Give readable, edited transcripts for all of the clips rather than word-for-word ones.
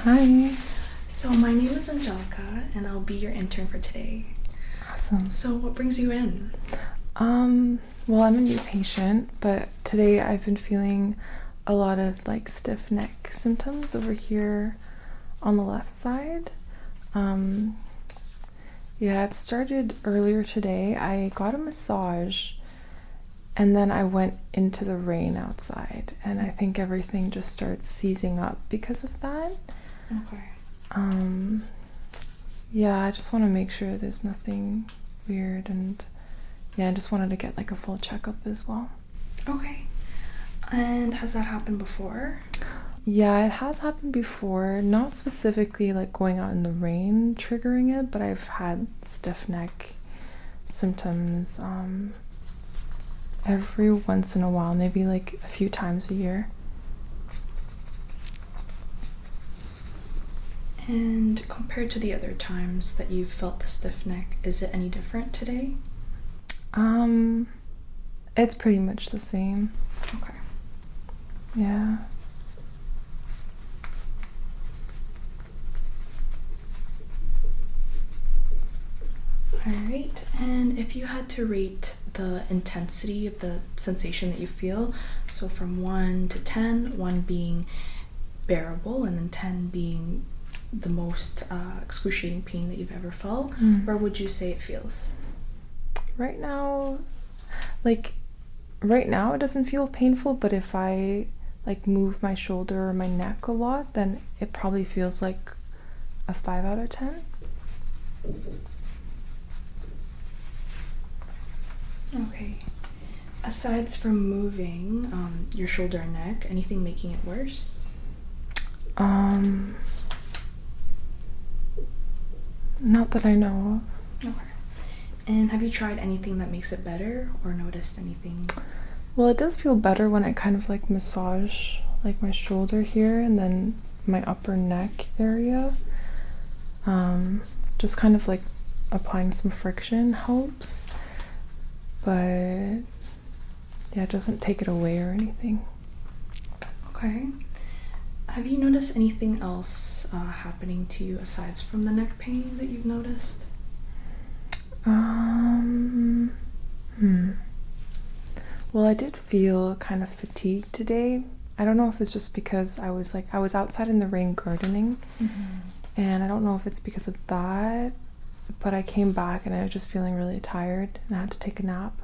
Hi. So my name is Angelica, and I'll be your intern for today. Awesome. So what brings you in? Well, I'm a new patient, but today I've been feeling a lot of like stiff neck symptoms over here on the left side. Yeah, it started earlier today. I got a massage and then I went into the rain outside, and I think everything just started seizing up because of that. Okay. Yeah, I just want to make sure there's nothing weird, and yeah, I just wanted to get like a full checkup as well. Okay. And has that happened before? Yeah, it has happened before, not specifically like going out in the rain triggering it, but I've had stiff neck symptoms every once in a while, maybe like a few times a year. And compared to the other times that you've felt the stiff neck, is it any different today? It's pretty much the same. Okay. Yeah. Alright, and if you had to rate the intensity of the sensation that you feel, so from 1 to 10, 1 being bearable and then 10 being the most excruciating pain that you've ever felt, where would you say it feels? Right now, it doesn't feel painful, but if I like move my shoulder or my neck a lot, then it probably feels like a 5 out of 10. Okay. Aside from moving your shoulder and neck, anything making it worse? Not that I know of. Okay. And have you tried anything that makes it better or noticed anything? Well, it does feel better when I kind of like massage like my shoulder here and then my upper neck area. Just kind of like applying some friction helps, but yeah, it doesn't take it away or anything. Okay. Have you noticed anything else happening to you aside from the neck pain that you've noticed? Well, I did feel kind of fatigued today. I don't know if it's just because I was outside in the rain gardening, and I don't know if it's because of that, but I came back and I was just feeling really tired and I had to take a nap.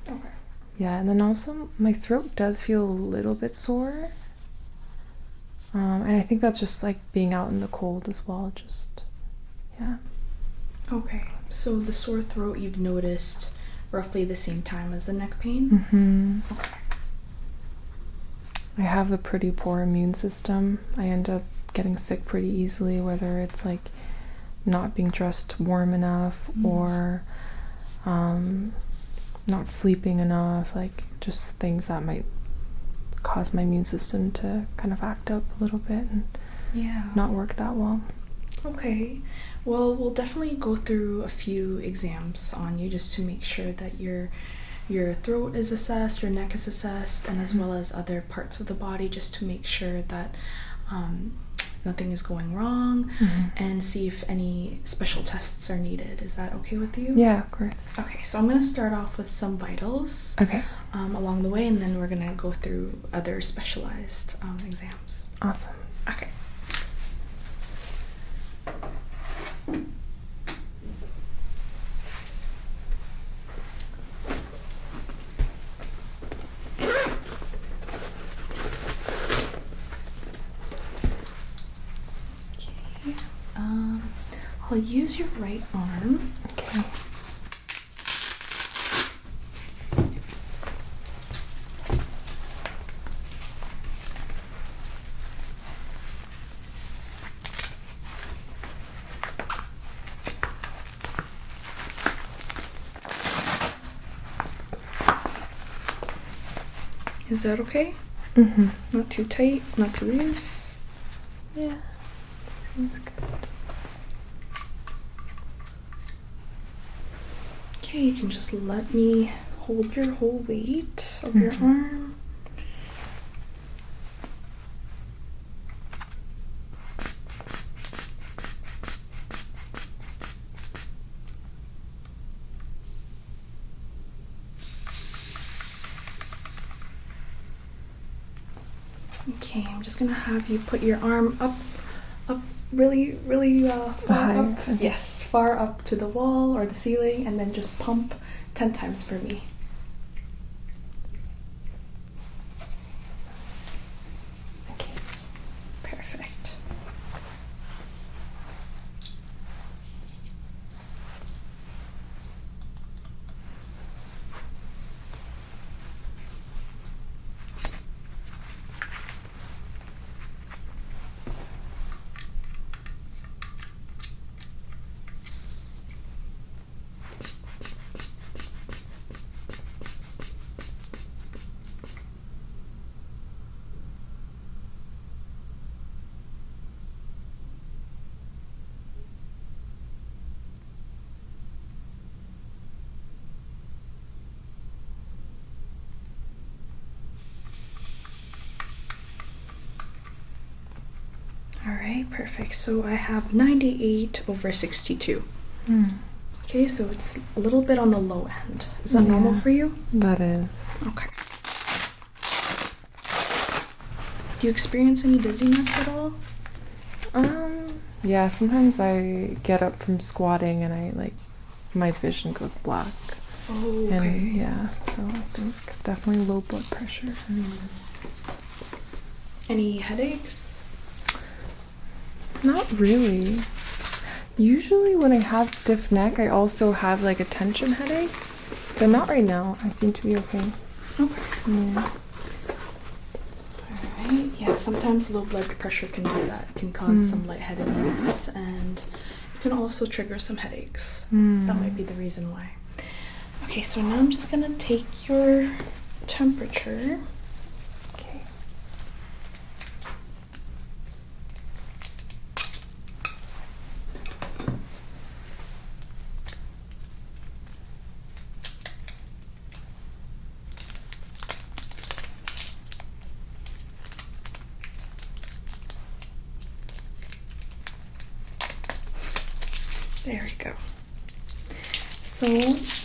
Okay. Yeah, and then also my throat does feel a little bit sore. And I think that's just like being out in the cold as well, yeah. Okay, so the sore throat you've noticed roughly the same time as the neck pain? Okay. I have a pretty poor immune system. I end up getting sick pretty easily, whether it's like not being dressed warm enough or not sleeping enough, like just things that might cause my immune system to kind of act up a little bit and not work that well. Okay, well, we'll definitely go through a few exams on you just to make sure that your throat is assessed, your neck is assessed, and as well as other parts of the body, just to make sure that nothing is going wrong, and see if any special tests are needed. Is that okay with you? Yeah, of course. Okay, so I'm going to start off with some vitals along the way, and then we're going to go through other specialized exams. Awesome. Okay. I'll use your right arm. Okay. Is that okay? Not too tight, not too loose? Yeah, seems good. Okay, you can just let me hold your whole weight of your arm. Okay, I'm just gonna have you put your arm up really, really far High. up. Yes, far up to the wall or the ceiling, and then just pump 10 times for me. Okay. Perfect. Alright, perfect. So I have 98/62. Okay, so it's a little bit on the low end. Is that normal for you? That is. Okay. Do you experience any dizziness at all? Yeah, sometimes I get up from squatting and my vision goes black. Oh, okay. And yeah, so I think definitely low blood pressure. Any headaches? Not really. Usually when I have stiff neck, I also have like a tension headache, but not right now. I seem to be okay. Okay. Yeah. Alright, yeah, sometimes low blood pressure can do that. It can cause some lightheadedness, and it can also trigger some headaches. That might be the reason why. Okay, so now I'm just gonna take your temperature. Okay. There we go. So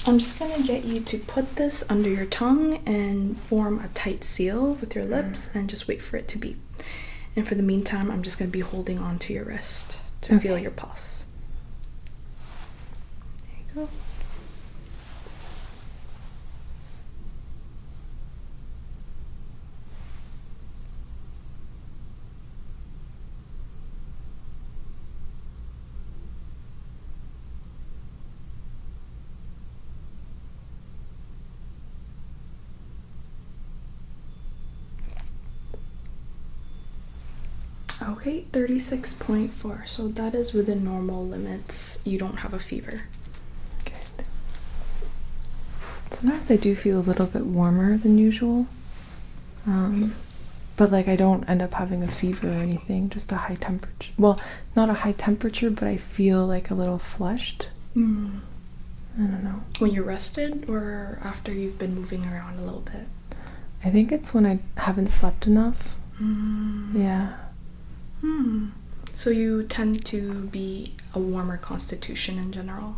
I'm just gonna get you to put this under your tongue and form a tight seal with your lips and just wait for it to beep. And for the meantime, I'm just gonna be holding onto your wrist to feel your pulse. There you go. Okay, 36.4. So that is within normal limits. You don't have a fever. Good. Sometimes I do feel a little bit warmer than usual. But like I don't end up having a fever or anything, just a high temperature. Well, not a high temperature, but I feel like a little flushed. I don't know. When you're rested or after you've been moving around a little bit? I think it's when I haven't slept enough. Yeah. So you tend to be a warmer constitution in general?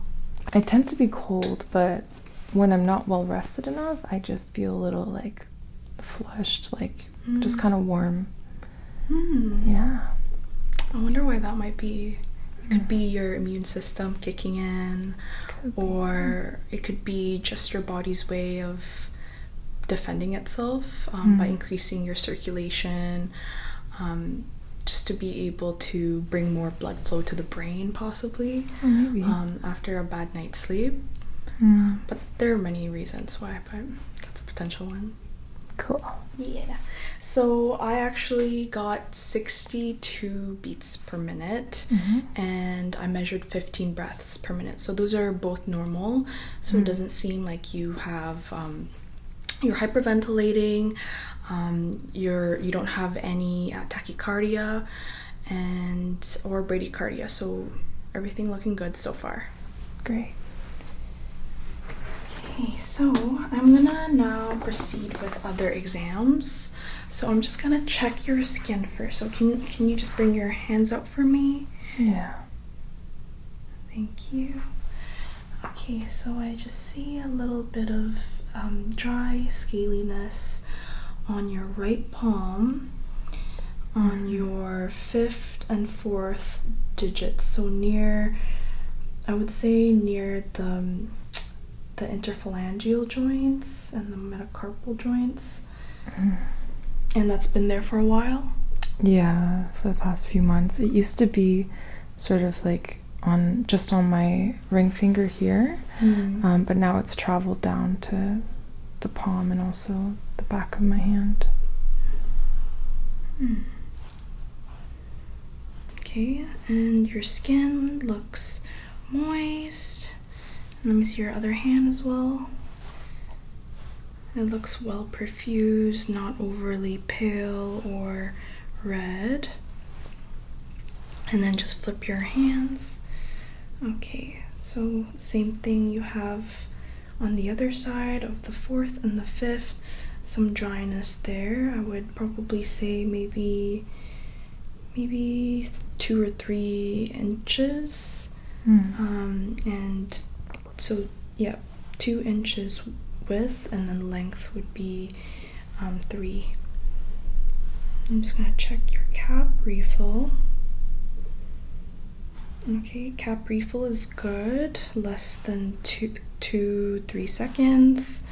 I tend to be cold, but when I'm not well rested enough, I just feel a little like flushed, like just kind of warm. Yeah. I wonder why that might be. It could be your immune system kicking in, or it could be just your body's way of defending itself by increasing your circulation, just to be able to bring more blood flow to the brain, possibly, after a bad night's sleep. But there are many reasons why, but that's a potential one. Cool. Yeah. So I actually got 62 beats per minute, and I measured 15 breaths per minute. So those are both normal. So it doesn't seem like you have you're hyperventilating. You don't have any tachycardia or bradycardia. So everything looking good so far. Great. Okay, so I'm gonna now proceed with other exams. So I'm just gonna check your skin first. So can you just bring your hands out for me? Yeah. Thank you. Okay, so I just see a little bit of dry scaliness on your right palm, on your 5th and 4th digits. So near, I would say near the interphalangeal joints and the metacarpal joints. And that's been there for a while? Yeah, for the past few months. It used to be sort of like just on my ring finger here, but now it's traveled down to the palm and also the back of my hand. Okay, and your skin looks moist. Let me see your other hand as well. It looks well perfused, not overly pale or red. And then just flip your hands. Okay, so same thing you have on the other side of the 4th and the 5th. Some dryness there. I would probably say maybe 2 or 3 inches. And so yeah, 2 inches width, and then length would be 3. I'm just gonna check your cap refill. Okay, cap refill is good, less than 2-3 seconds.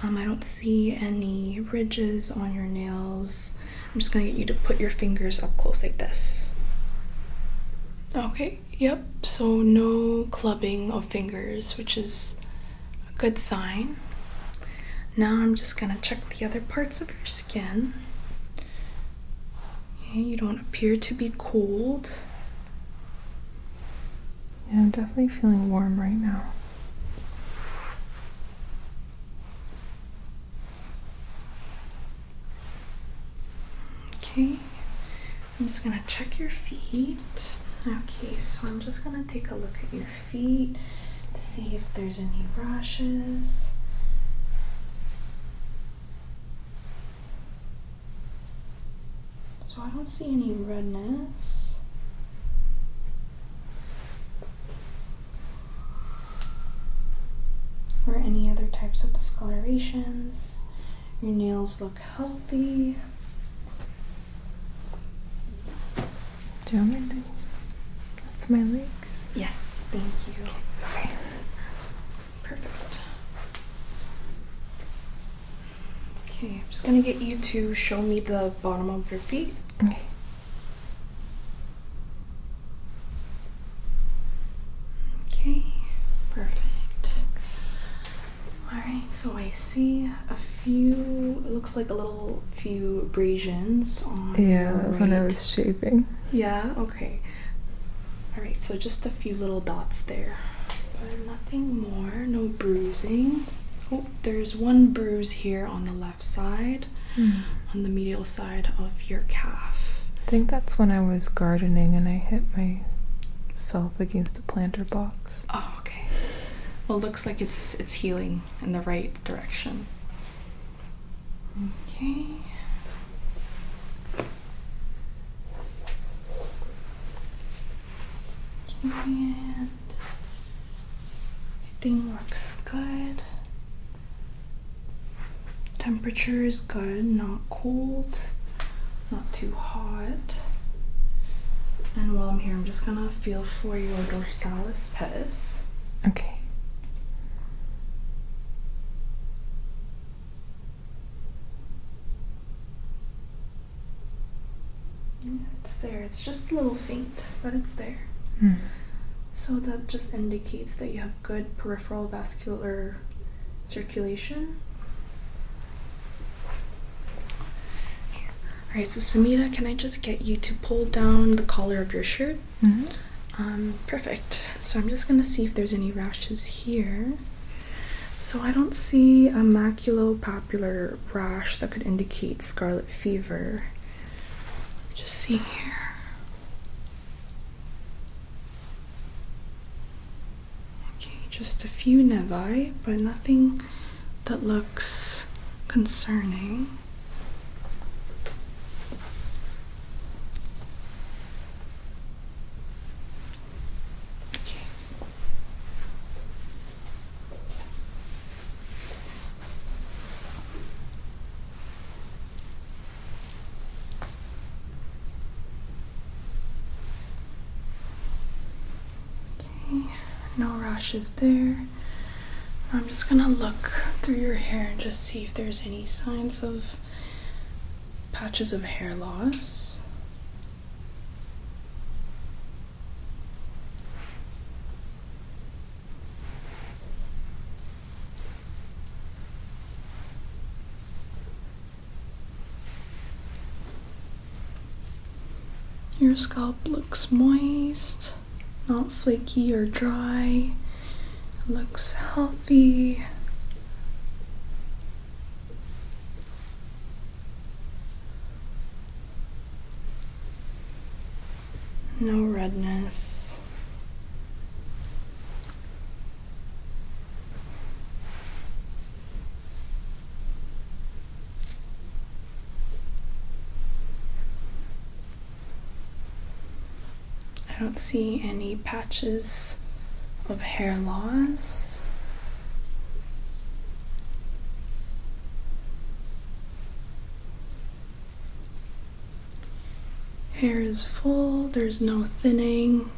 I don't see any ridges on your nails. I'm just gonna get you to put your fingers up close like this. Okay, yep, so no clubbing of fingers, which is a good sign. Now I'm just gonna check the other parts of your skin. Okay, you don't appear to be cold. Yeah, I'm definitely feeling warm right now. Okay, I'm just gonna check your feet. Okay, so I'm just gonna take a look at your feet to see if there's any rashes. So I don't see any redness. Or any other types of discolorations. Your nails look healthy. Do you want me to? That's my legs. Yes, thank you. Sorry. Perfect. Okay, I'm just gonna get you to show me the bottom of your feet. Okay. Okay, perfect. Alright, so I see a few, it looks like a little few abrasions on Yeah, your that's when I right. was shaving. Yeah, okay. Alright, so just a few little dots there, but nothing more, no bruising. Oh, there's one bruise here on the left side, on the medial side of your calf. I think that's when I was gardening and I hit myself against a planter box. Oh, okay. Well, it looks like it's healing in the right direction. Okay. And everything looks good. Temperature is good, not cold, not too hot. And while I'm here, I'm just gonna feel for your dorsalis pedis. Okay. Yeah, it's there. It's just a little faint, but it's there. So that just indicates that you have good peripheral vascular circulation. Alright, so Semide, can I just get you to pull down the collar of your shirt? Perfect. So I'm just gonna see if there's any rashes here. So I don't see a maculopapular rash that could indicate scarlet fever. Just see here. Okay, just a few nevi, but nothing that looks concerning. Okay. Okay, no rashes there. I'm just gonna look through your hair and just see if there's any signs of patches of hair loss. Your scalp looks moist, not flaky or dry. It looks healthy. No redness. I don't see any patches of hair loss. Hair is full, there's no thinning.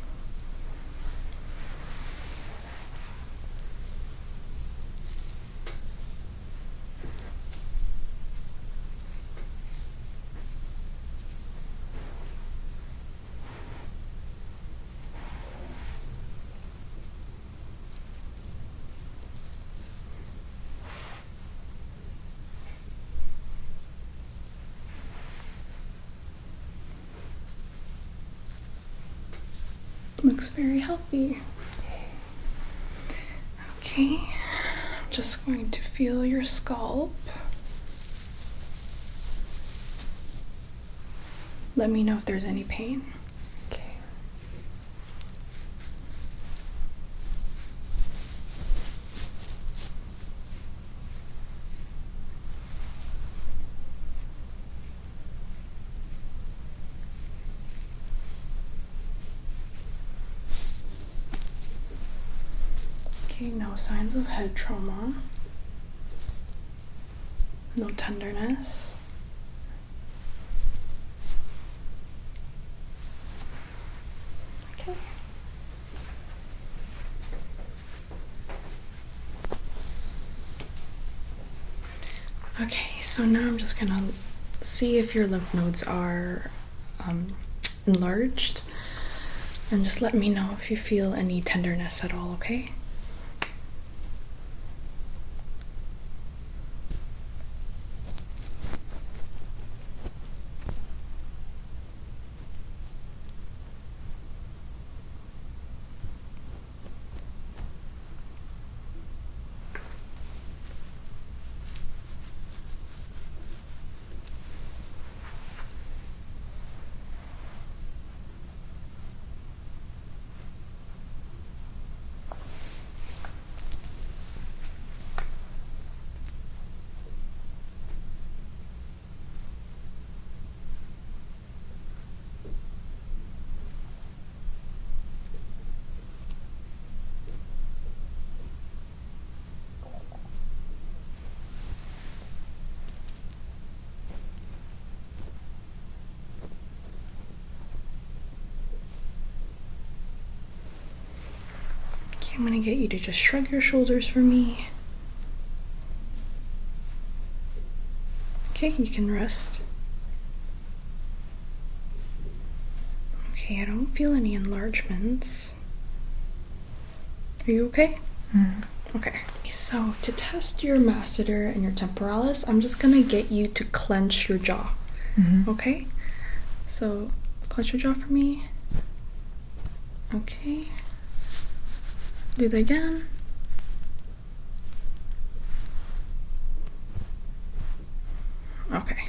Looks very healthy. Okay, I'm just going to feel your scalp. Let me know if there's any pain. Okay. Okay, no signs of head trauma. No tenderness. Okay. Okay, so now I'm just gonna see if your lymph nodes are enlarged, and just let me know if you feel any tenderness at all, okay? Okay, I'm gonna get you to just shrug your shoulders for me. Okay, you can rest. Okay, I don't feel any enlargements. Are you okay? Okay. So to test your masseter and your temporalis, I'm just gonna get you to clench your jaw. Okay? So clench your jaw for me. Okay. Do that again. Okay.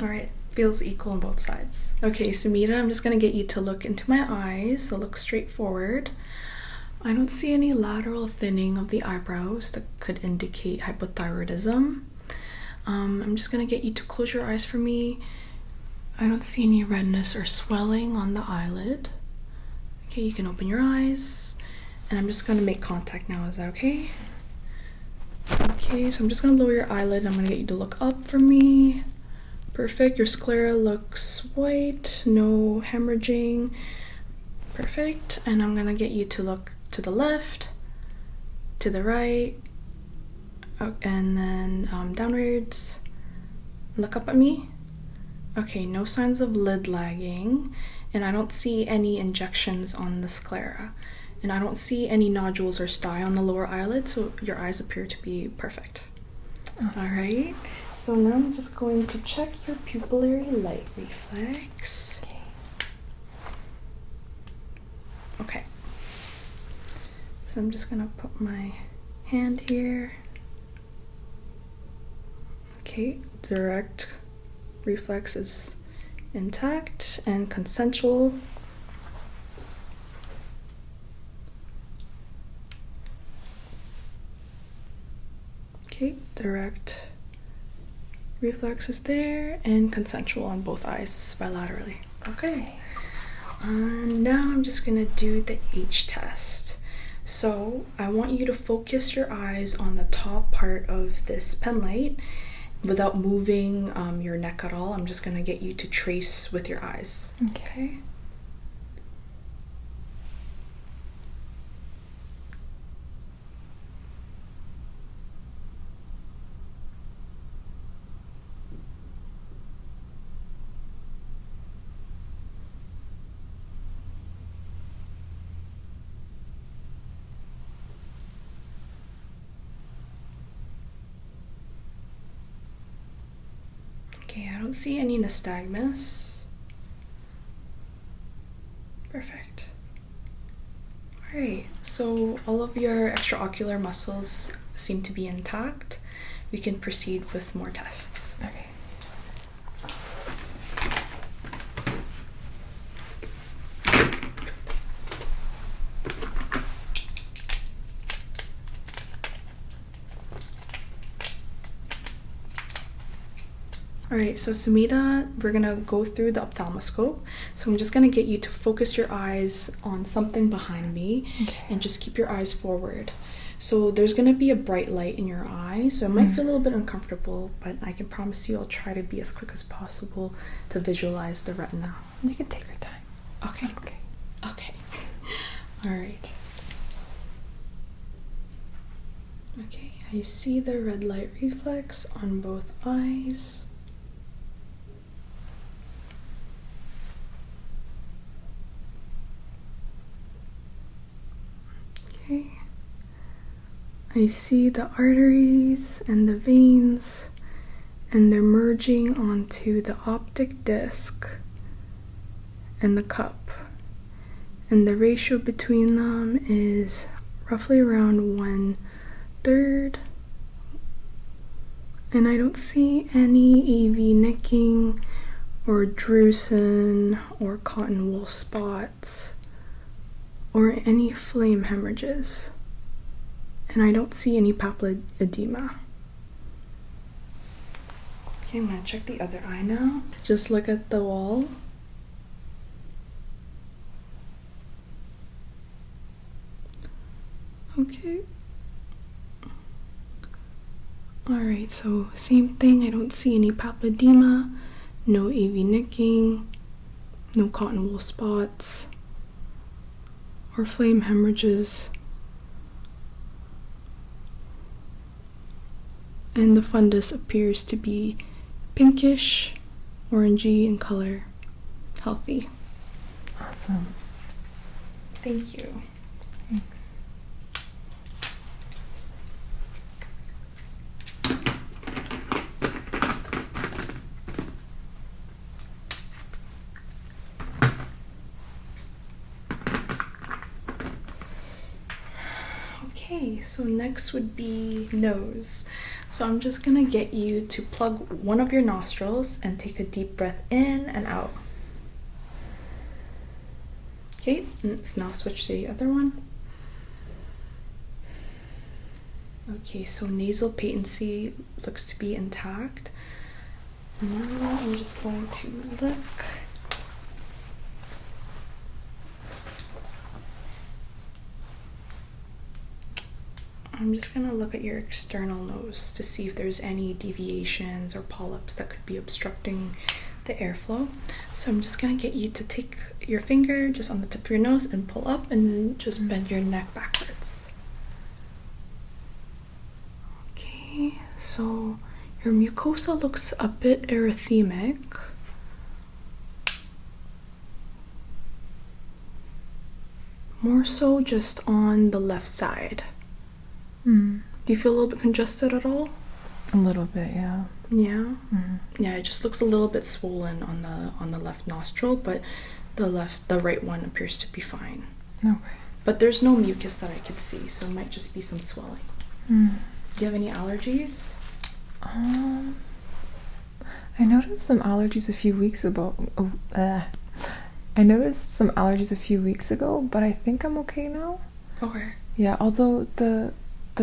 All right. Feels equal on both sides. Okay, Semide, I'm just gonna get you to look into my eyes. So look straight forward. I don't see any lateral thinning of the eyebrows that could indicate hypothyroidism. I'm just gonna get you to close your eyes for me. I don't see any redness or swelling on the eyelid. Okay, you can open your eyes. And I'm just gonna make contact now. Is that okay? Okay, so I'm just gonna lower your eyelid. I'm gonna get you to look up for me. Perfect. Your sclera looks white, no hemorrhaging. Perfect. And I'm gonna get you to look to the left, to the right, and then downwards. Look up at me. Okay, no signs of lid lagging, and I don't see any injections on the sclera, and I don't see any nodules or sty on the lower eyelid, so your eyes appear to be perfect. All right, so now I'm just going to check your pupillary light reflex. Okay, so I'm just gonna put my hand here. Okay, direct reflex is intact and consensual. Okay, direct reflex is there and consensual on both eyes bilaterally. Okay, now I'm just gonna do the H test. So I want you to focus your eyes on the top part of this pen light without moving your neck at all. I'm just gonna get you to trace with your eyes. Okay. Okay, I don't see any nystagmus. Perfect. All right, so all of your extraocular muscles seem to be intact. We can proceed with more tests. Okay. Alright, so Semide, we're gonna go through the ophthalmoscope. So I'm just gonna get you to focus your eyes on something behind me, and just keep your eyes forward. So there's gonna be a bright light in your eye, so it might feel a little bit uncomfortable, but I can promise you I'll try to be as quick as possible to visualize the retina. You can take your time. Okay. Okay. Alright. Okay, I see the red light reflex on both eyes. Okay. I see the arteries and the veins, and they're merging onto the optic disc and the cup. And the ratio between them is roughly around 1/3. And I don't see any AV nicking or drusen or cotton wool spots or any flame hemorrhages. And I don't see any papillary edema. Okay, I'm gonna check the other eye now. Just look at the wall. Okay. Alright, so same thing. I don't see any papilledema, no AV nicking, no cotton wool spots, or flame hemorrhages. And the fundus appears to be pinkish, orangey in color, healthy. Awesome. Thank you. Okay, so next would be nose. So I'm just gonna get you to plug one of your nostrils and take a deep breath in and out. Okay, let's now switch to the other one. Okay, so nasal patency looks to be intact. Now I'm just going to look. I'm just gonna look at your external nose to see if there's any deviations or polyps that could be obstructing the airflow. So I'm just gonna get you to take your finger just on the tip of your nose and pull up, and then just bend your neck backwards. Okay, so your mucosa looks a bit erythemic. More so just on the left side. Do you feel a little bit congested at all? A little bit, yeah. Yeah. Yeah, it just looks a little bit swollen on the left nostril, but the right one appears to be fine. Okay. But there's no mucus that I could see, so it might just be some swelling. Do you have any allergies? I noticed some allergies a few weeks ago. I noticed some allergies a few weeks ago, but I think I'm okay now. Okay. Yeah, although the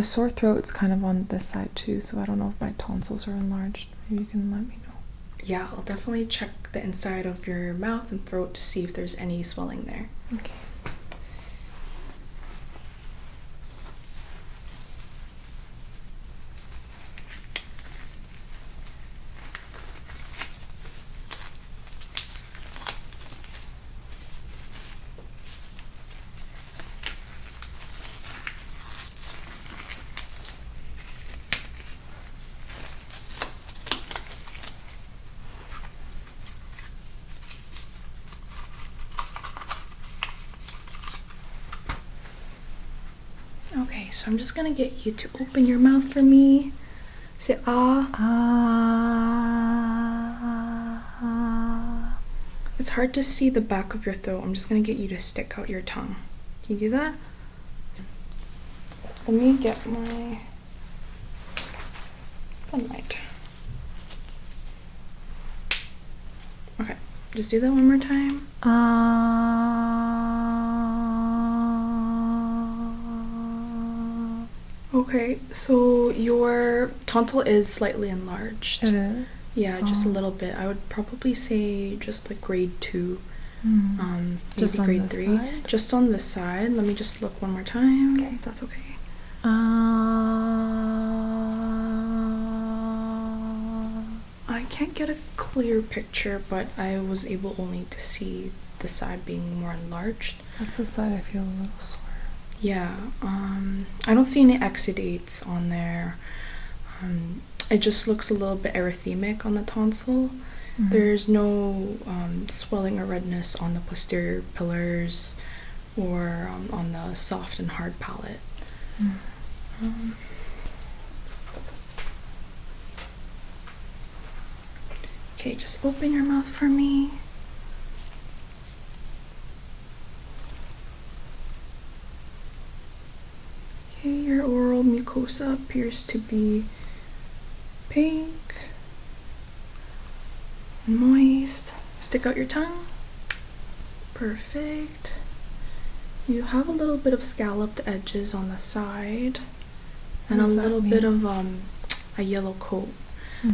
sore throat's kind of on this side too, so I don't know if my tonsils are enlarged. Maybe you can let me know. Yeah, I'll definitely check the inside of your mouth and throat to see if there's any swelling there. Okay. Okay, so I'm just gonna get you to open your mouth for me. Say ah. Ah. It's hard to see the back of your throat. I'm just gonna get you to stick out your tongue. Can you do that? Let me get my pen light. Okay, just do that one more time. Okay, so your tonsil is slightly enlarged. It is? Yeah, just a little bit. I would probably say just like grade 2. Just maybe on grade this 3. side? Just on this side. Let me just look one more time. Okay. If that's okay. I can't get a clear picture, but I was able only to see the side being more enlarged. That's the side I feel a little sore. Yeah, I don't see any exudates on there. It just looks a little bit erythemic on the tonsil. There's no swelling or redness on the posterior pillars or on the soft and hard palate. Okay, just open your mouth for me. Okay, your oral mucosa appears to be pink and moist. Stick out your tongue. Perfect. You have a little bit of scalloped edges on the side and a little bit of a yellow coat.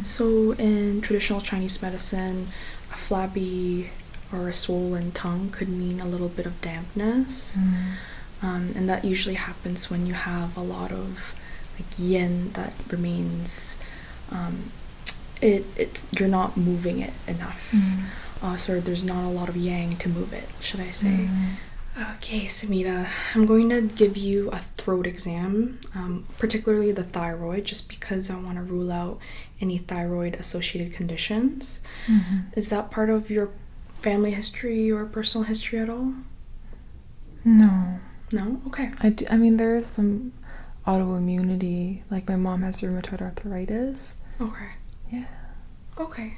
So in traditional Chinese medicine, a flabby or a swollen tongue could mean a little bit of dampness. And that usually happens when you have a lot of like yin that remains, you're not moving it enough. So there's not a lot of yang to move it, should I say. Okay, Semide, I'm going to give you a throat exam, particularly the thyroid, just because I want to rule out any thyroid-associated conditions. Is that part of your family history or personal history at all? No. No? Okay. I mean, there is some autoimmunity. Like, my mom has rheumatoid arthritis. Okay. Yeah. Okay.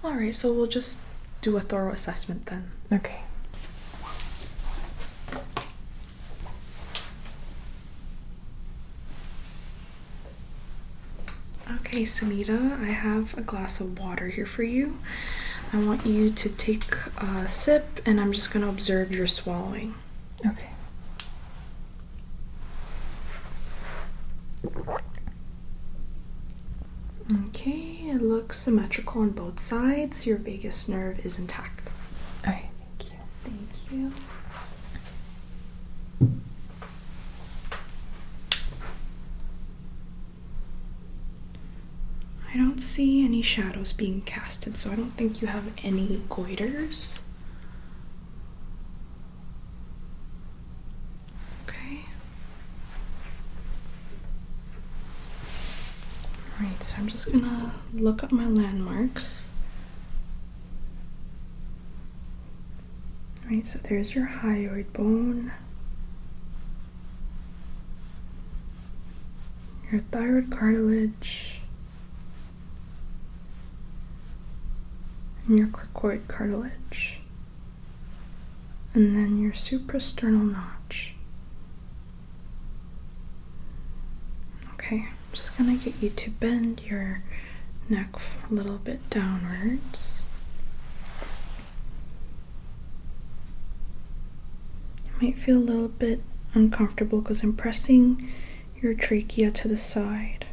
All right, so we'll just do a thorough assessment then. Okay. Okay, Semide, I have a glass of water here for you. I want you to take a sip, and I'm just going to observe your swallowing. Okay. Okay, it looks symmetrical on both sides. Your vagus nerve is intact. All right, thank you. Thank you. I don't see any shadows being casted, so I don't think you have any goiters. Okay. Alright, so I'm just gonna look up my landmarks. Alright, so there's your hyoid bone, your thyroid cartilage, and your cricoid cartilage, and then your suprasternal notch. Okay, I'm just gonna get you to bend your neck a little bit downwards. You might feel a little bit uncomfortable because I'm pressing your trachea to the side.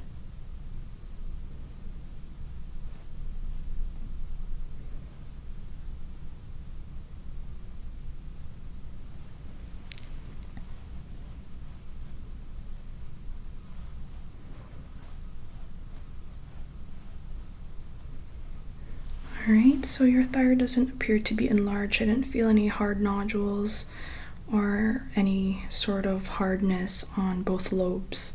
Alright, so your thyroid doesn't appear to be enlarged. I didn't feel any hard nodules or any sort of hardness on both lobes.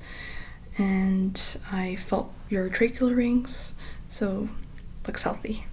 And I felt your tracheal rings, so looks healthy.